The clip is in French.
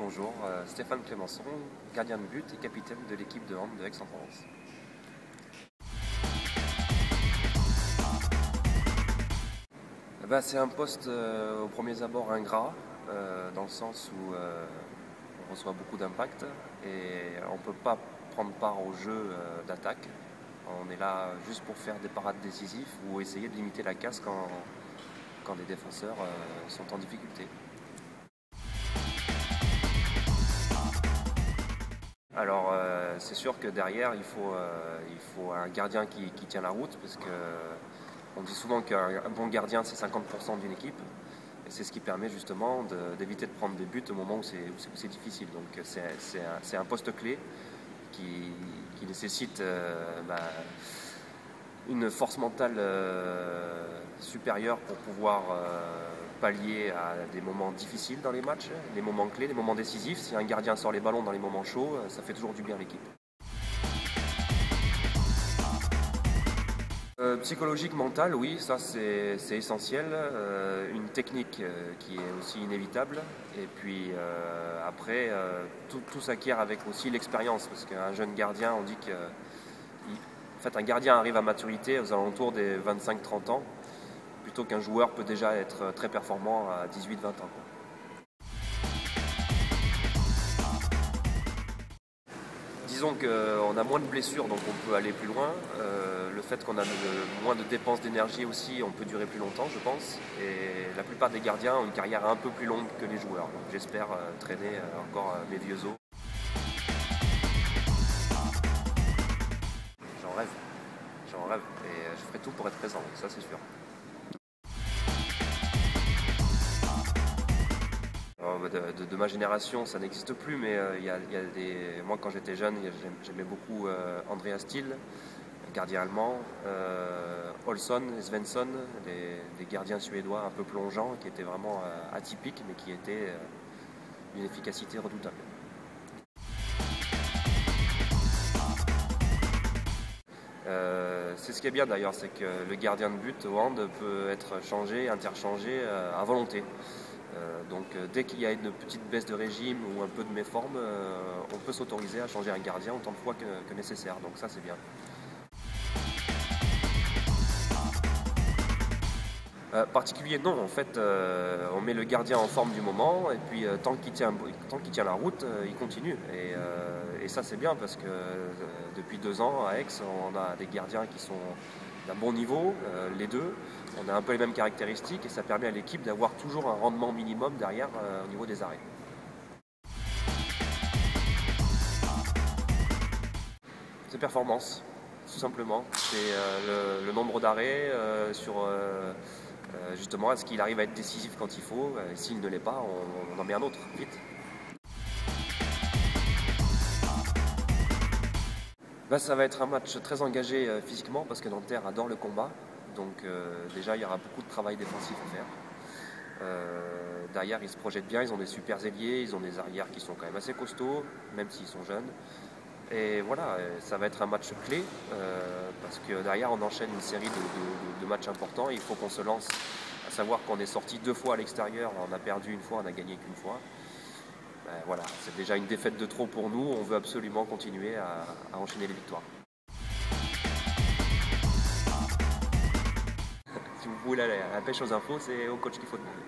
Bonjour, Stéphane Clémençon, gardien de but et capitaine de l'équipe de hand de Aix-en-Provence. C'est un poste au premier abord ingrat, dans le sens où on reçoit beaucoup d'impact et on ne peut pas prendre part au jeu d'attaque. On est là juste pour faire des parades décisives ou essayer de limiter la casse quand les défenseurs sont en difficulté. Alors c'est sûr que derrière il faut un gardien qui tient la route, parce que on dit souvent qu'un bon gardien c'est 50% d'une équipe, et c'est ce qui permet justement d'éviter de prendre des buts au moment où c'est difficile. Donc c'est un poste clé qui nécessite une force mentale supérieure pour pouvoir pallier à des moments difficiles dans les matchs, des moments clés, des moments décisifs. Si un gardien sort les ballons dans les moments chauds, ça fait toujours du bien à l'équipe. Psychologique, mental, oui, ça c'est essentiel. Une technique qui est aussi inévitable. Et puis après, tout s'acquiert avec aussi l'expérience, parce qu'un jeune gardien, on dit que un gardien arrive à maturité aux alentours des 25-30 ans, plutôt qu'un joueur peut déjà être très performant à 18-20 ans. Disons qu'on a moins de blessures, donc on peut aller plus loin. Le fait qu'on a moins de dépenses d'énergie aussi, on peut durer plus longtemps, je pense. Et la plupart des gardiens ont une carrière un peu plus longue que les joueurs. Donc j'espère traîner encore mes vieux os. J'en rêve, et je ferai tout pour être présent, ça c'est sûr. De ma génération, ça n'existe plus, mais moi quand j'étais jeune, j'aimais beaucoup Andreas Thiel, gardien allemand, Olsson, Svensson, des gardiens suédois un peu plongeants, qui étaient vraiment atypiques, mais qui étaient d'une efficacité redoutable. C'est ce qui est bien d'ailleurs, c'est que le gardien de but au hand peut être changé, interchangé à volonté. Donc dès qu'il y a une petite baisse de régime ou un peu de méforme, on peut s'autoriser à changer un gardien autant de fois que nécessaire. Donc ça c'est bien. Particulier non, en fait on met le gardien en forme du moment, et puis tant qu'il tient la route, il continue. Et ça c'est bien, parce que depuis 2 ans à Aix, on a des gardiens qui sont d'un bon niveau, les deux. On a un peu les mêmes caractéristiques, et ça permet à l'équipe d'avoir toujours un rendement minimum derrière au niveau des arrêts. C'est performance, tout simplement. C'est le nombre d'arrêts justement, est-ce qu'il arrive à être décisif quand il faut, et s'il ne l'est pas, on en met un autre, vite. Ça va être un match très engagé physiquement, parce que Nanterre adore le combat. Donc déjà il y aura beaucoup de travail défensif à faire. Derrière ils se projettent bien, ils ont des super ailiers, ils ont des arrières qui sont quand même assez costauds, même s'ils sont jeunes. Et voilà, ça va être un match clé, parce que derrière on enchaîne une série de matchs importants. Il faut qu'on se lance, à savoir qu'on est sorti 2 fois à l'extérieur, on a perdu 1 fois, on a gagné qu'1 fois. Voilà, c'est déjà une défaite de trop pour nous, on veut absolument continuer à enchaîner les victoires. Si vous voulez aller à la pêche aux infos, c'est au coach qu'il faut demander.